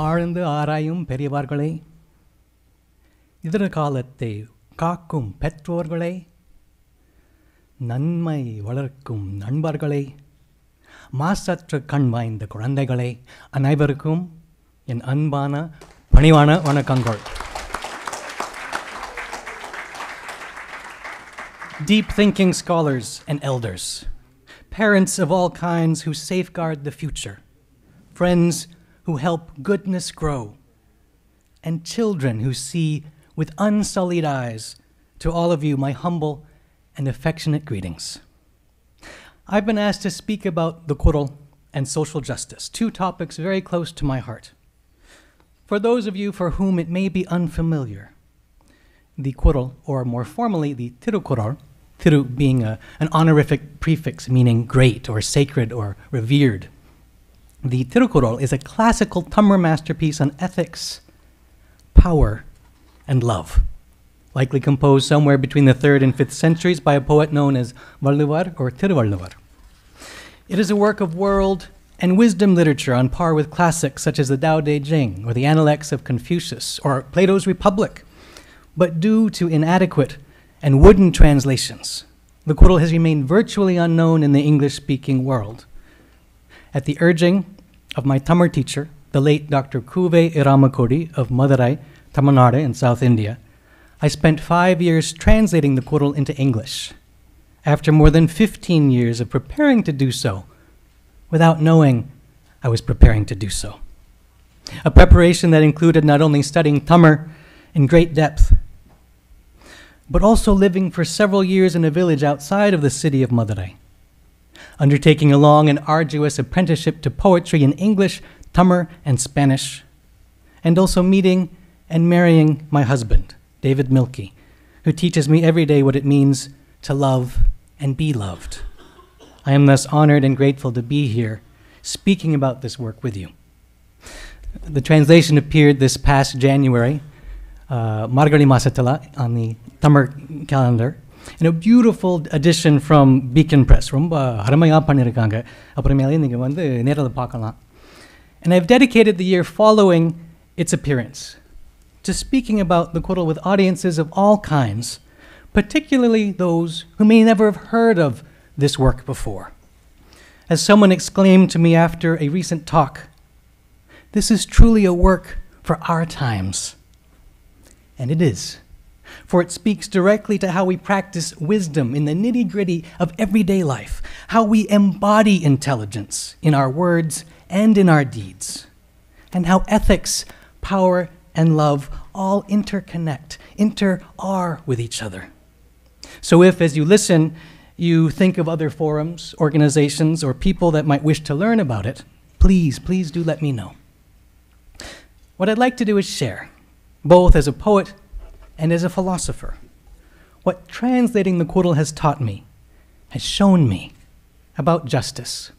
ஆழ்ந்து ஆராயும் பெரியவர்களே, எதிர்காலத்தை காக்கும் பெற்றோர்களே, நன்மை வளர்க்கும் நண்பர்களே, மாசற்ற கண் வாய்ந்த குழந்தைகளே, அனைவருக்கும் என் அன்பான பணிவான வணக்கங்கள். Deep-thinking scholars and elders, parents of all kinds who safeguard the future, friends who help goodness grow, and children who see with unsullied eyes, to all of you my humble and affectionate greetings. I've been asked to speak about the Thirukkural and social justice, two topics very close to my heart. For those of you for whom it may be unfamiliar, the Thirukkural, or more formally the Thirukkural, Thiru being an honorific prefix meaning great or sacred or revered. The Thirukkural is a classical Tamil masterpiece on ethics, power, and love, likely composed somewhere between the 3rd and 5th centuries by a poet known as Valluvar or Thiruvalluvar. It is a work of world and wisdom literature on par with classics such as the Tao Te Ching or the Analects of Confucius or Plato's Republic. But due to inadequate and wooden translations, the Thirukkural has remained virtually unknown in the English-speaking world. At the urging of my Tamil teacher, the late Dr. Kuve Iramakodi of Madurai, Tamil Nadu in South India, I spent 5 years translating the Thirukkural into English, after more than 15 years of preparing to do so, without knowing I was preparing to do so. A preparation that included not only studying Tamil in great depth, but also living for several years in a village outside of the city of Madurai, undertaking a long and arduous apprenticeship to poetry in English, Tamil, and Spanish, and also meeting and marrying my husband, David Milkey, who teaches me every day what it means to love and be loved. I am thus honored and grateful to be here speaking about this work with you. The translation appeared this past January, Margari Masatala, on the Tamil calendar, in a beautiful edition from Beacon Press. Romba aramaiya pannirukanga. Appuramela neenga vandu nerala paakalam. And I've dedicated the year following its appearance to speaking about the Thirukkural with audiences of all kinds, particularly those who may never have heard of this work before. As someone exclaimed to me after a recent talk, this is truly a work for our times. And it is, for it speaks directly to how we practice wisdom in the nitty-gritty of everyday life, how we embody intelligence in our words and in our deeds, and how ethics, power, and love all interconnect, inter-are with each other. So if, as you listen, you think of other forums, organizations, or people that might wish to learn about it, please do let me know. What I'd like to do is share, both as a poet and as a philosopher, what translating the Thirukkural has taught me, has shown me about justice,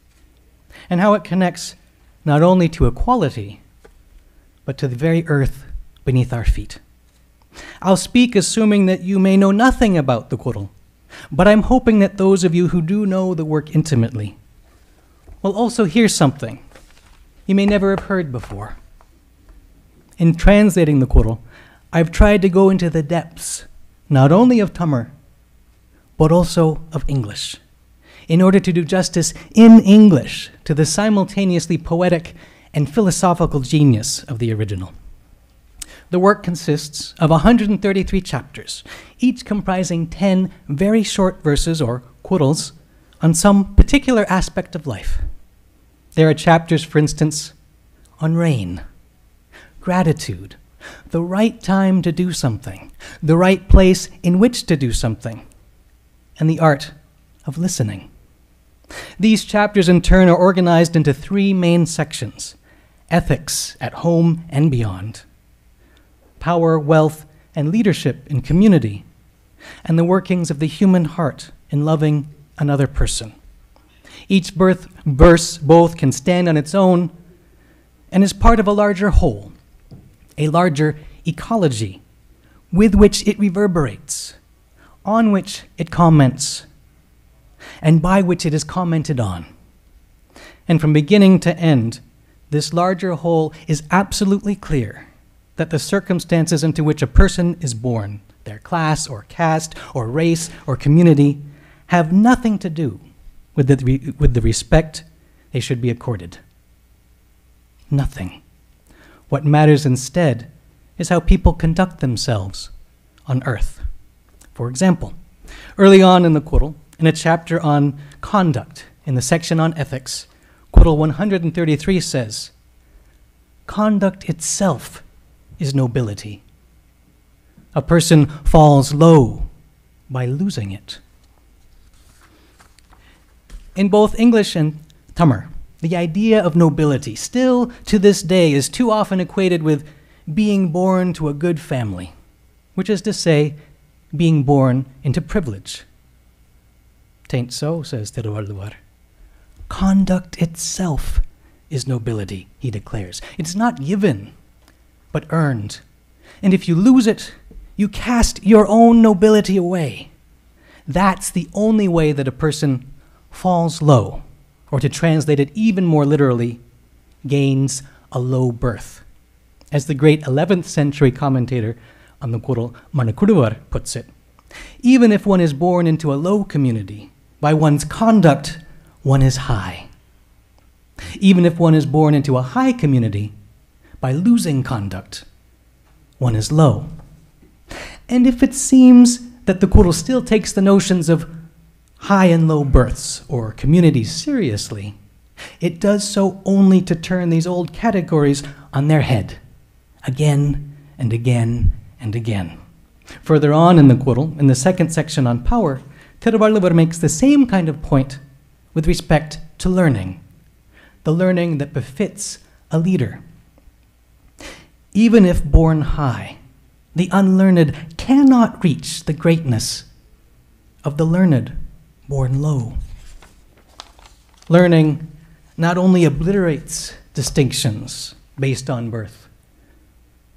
and how it connects not only to equality, but to the very earth beneath our feet. I'll speak assuming that you may know nothing about the Thirukkural, but I'm hoping that those of you who do know the work intimately will also hear something you may never have heard before. In translating the Thirukkural, I've tried to go into the depths, not only of Tamil, but also of English, in order to do justice in English to the simultaneously poetic and philosophical genius of the original. The work consists of 133 chapters, each comprising 10 very short verses or Thirukkurals on some particular aspect of life. There are chapters, for instance, on rain, gratitude, the right time to do something, the right place in which to do something, and the art of listening. These chapters in turn are organized into 3 main sections: ethics at home and beyond, power, wealth, and leadership in community, and the workings of the human heart in loving another person. Each verse both can stand on its own and is part of a larger whole, a larger ecology with which it reverberates, on which it comments, and by which it is commented on. And from beginning to end, this larger whole is absolutely clear that the circumstances into which a person is born, their class or caste or race or community, have nothing to do with the respect they should be accorded. Nothing. What matters instead is how people conduct themselves on earth. For example, early on in the Kurul, in a chapter on conduct, in the section on ethics, Kurul 133 says, "Conduct itself is nobility. A person falls low by losing it." In both English and Tamil, the idea of nobility still to this day is too often equated with being born to a good family, which is to say, being born into privilege. "'Tain't so," says Thirukkural. "Conduct itself is nobility," he declares. "It's not given, but earned. And if you lose it, you cast your own nobility away. That's the only way that a person falls low, or to translate it even more literally, gains a low birth. As the great 11th century commentator on the Kurul, Manikuduvar, puts it, even if one is born into a low community, by one's conduct, one is high. Even if one is born into a high community, by losing conduct, one is low. And if it seems that the Kurul still takes the notions of high and low births or communities seriously, it does so only to turn these old categories on their head, again and again and again. Further on in the Kurul, in the second section on power, Thirukkural makes the same kind of point with respect to learning, the learning that befits a leader. Even if born high, the unlearned cannot reach the greatness of the learned born low. Learning not only obliterates distinctions based on birth,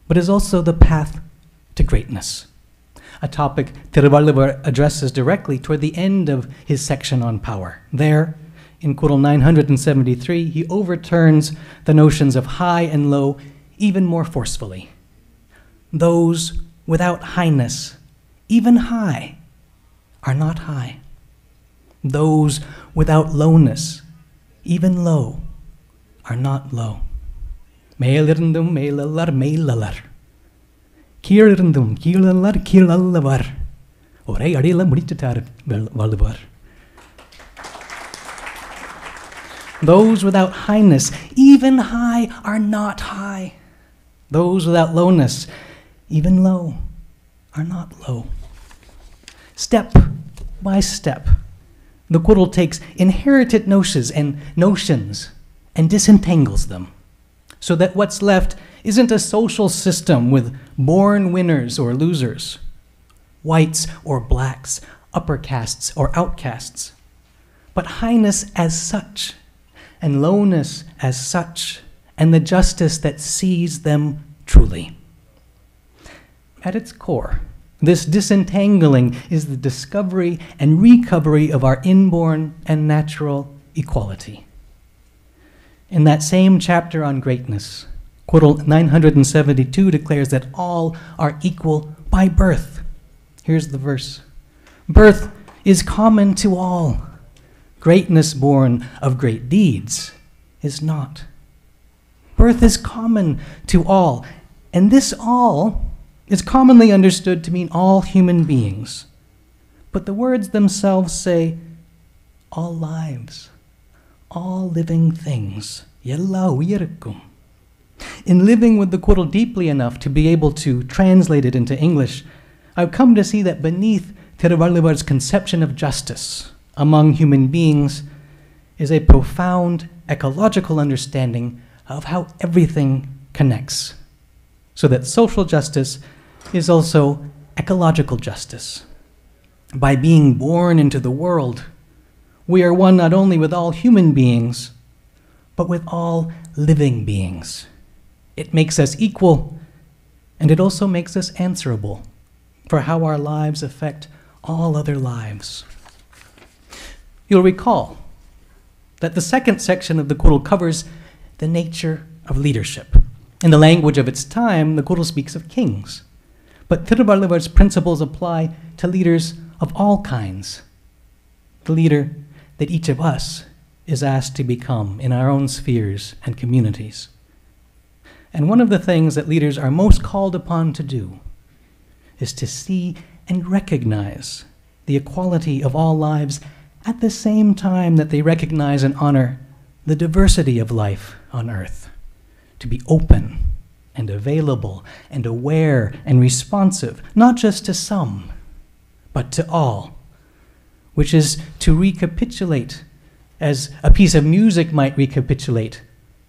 but is also the path to greatness, a topic Thirukkural addresses directly toward the end of his section on power. There, in Kurul 973, he overturns the notions of high and low even more forcefully. Those without highness, even high, are not high. Those without lowness, even low, are not low. Melirundum melalar melalar. Kirundum kilalar kilalavar. Ore adila mudichitar valvar. Those without highness, even high, are not high. Those without lowness, even low, are not low. Step by step, the Kurul takes inherited notions and disentangles them, so that what's left isn't a social system with born winners or losers, whites or blacks, upper castes or outcasts, but highness as such, and lowness as such, and the justice that sees them truly. At its core, this disentangling is the discovery and recovery of our inborn and natural equality. In that same chapter on greatness, Kurul 972 declares that all are equal by birth. Here's the verse. "Birth is common to all. Greatness born of great deeds is not." Birth is common to all, and this all is commonly understood to mean all human beings. But the words themselves say all lives, all living things. In living with the Kurul deeply enough to be able to translate it into English, I've come to see that beneath Thirukkural's conception of justice among human beings is a profound ecological understanding of how everything connects, so that social justice is also ecological justice. By being born into the world, we are one not only with all human beings, but with all living beings. It makes us equal, and it also makes us answerable for how our lives affect all other lives. You'll recall that the second section of the Kurul covers the nature of leadership. In the language of its time, the Kuru speaks of kings. But Thiruvallur's principles apply to leaders of all kinds. The leader that each of us is asked to become in our own spheres and communities. And one of the things that leaders are most called upon to do is to see and recognize the equality of all lives at the same time that they recognize and honor the diversity of life on earth, to be open and available and aware and responsive, not just to some, but to all, which is to recapitulate, as a piece of music might recapitulate,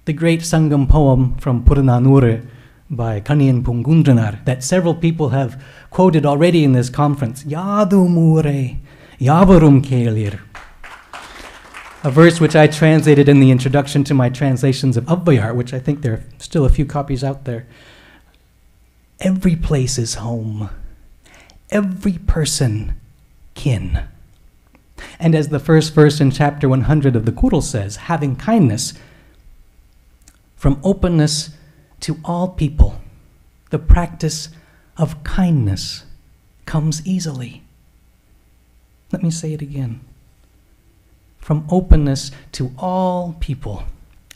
the great Sangam poem from Purananure by Kaniyan Pungundranar that several people have quoted already in this conference. Yadu mure, yavarum kelir. A verse which I translated in the introduction to my translations of Abbayar, which I think there are still a few copies out there. Every place is home. Every person kin. And as the first verse in chapter 100 of the Kurul says, having kindness, from openness to all people, the practice of kindness comes easily. Let me say it again. From openness to all people,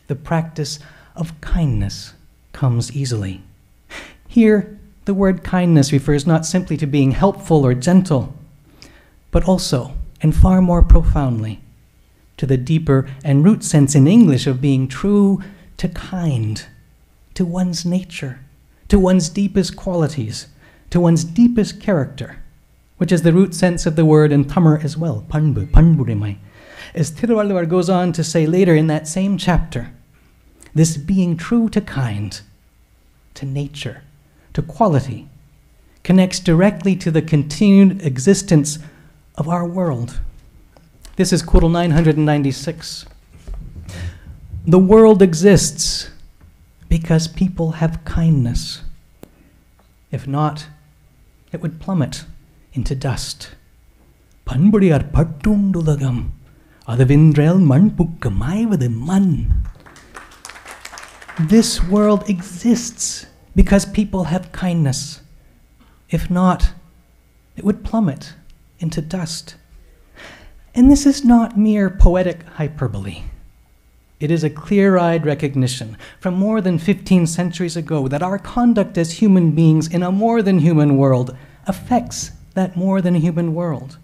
the practice of kindness comes easily. Here, the word kindness refers not simply to being helpful or gentle, but also, and far more profoundly, to the deeper and root sense in English of being true to kind, to one's nature, to one's deepest qualities, to one's deepest character, which is the root sense of the word in Tamil as well, panbu, panburimai. As Thiruvallur goes on to say later in that same chapter, this being true to kind, to nature, to quality, connects directly to the continued existence of our world. This is Kurul 996. The world exists because people have kindness. If not, it would plummet into dust. Panburiyar pattundulagam adavindrel manpukkamaivad man. This world exists because people have kindness. If not, it would plummet into dust. And this is not mere poetic hyperbole. It is a clear-eyed recognition from more than 15 centuries ago that our conduct as human beings in a more than human world affects that more than human world.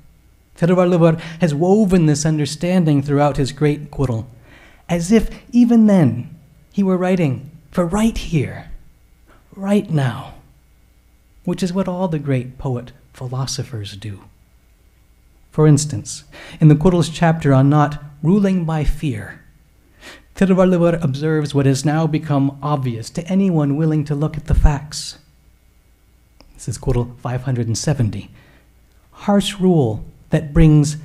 Thiruvallur has woven this understanding throughout his great Kurul, as if even then he were writing for right here, right now, which is what all the great poet philosophers do. For instance, in the Kurul's chapter on not ruling by fear, Thiruvallur observes what has now become obvious to anyone willing to look at the facts. This is Kurul 570. Harsh rule that brings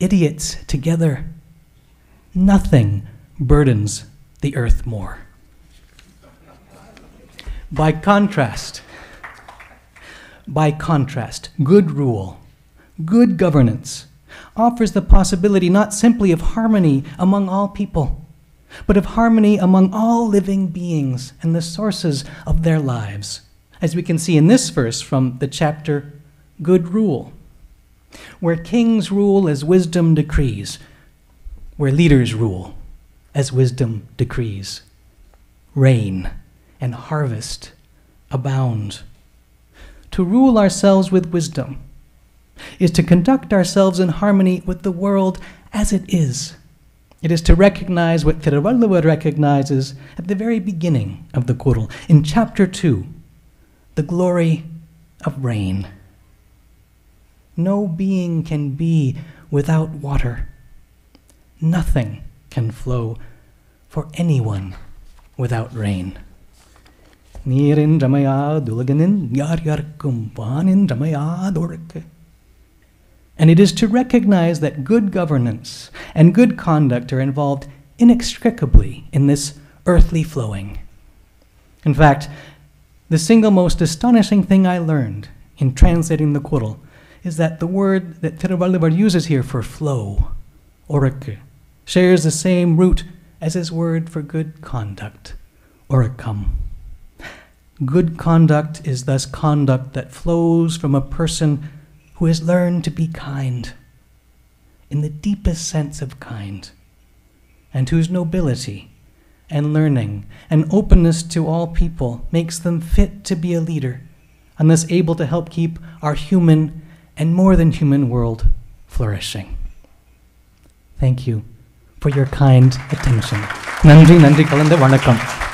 idiots together. Nothing burdens the earth more. By contrast, good rule, good governance offers the possibility not simply of harmony among all people, but of harmony among all living beings and the sources of their lives, as we can see in this verse from the chapter Good Rule, where kings rule as wisdom decrees, where leaders rule as wisdom decrees. Rain and harvest abound. To rule ourselves with wisdom is to conduct ourselves in harmony with the world as it is. It is to recognize what Thiruvallur recognizes at the very beginning of the Kurul, in chapter 2, the glory of rain. No being can be without water. Nothing can flow for anyone without rain. Nirin ramaya dulaganin yaryarkum vanin ramaya dorke. And it is to recognize that good governance and good conduct are involved inextricably in this earthly flowing. In fact, the single most astonishing thing I learned in translating the Kurul is that the word that Thiruvallur uses here for flow, orke, shares the same root as his word for good conduct, orikam. Good conduct is thus conduct that flows from a person who has learned to be kind, in the deepest sense of kind, and whose nobility and learning and openness to all people makes them fit to be a leader, and thus able to help keep our human and more than human world flourishing. Thank you for your kind attention. Nandri, nandri kalanda vanakkam.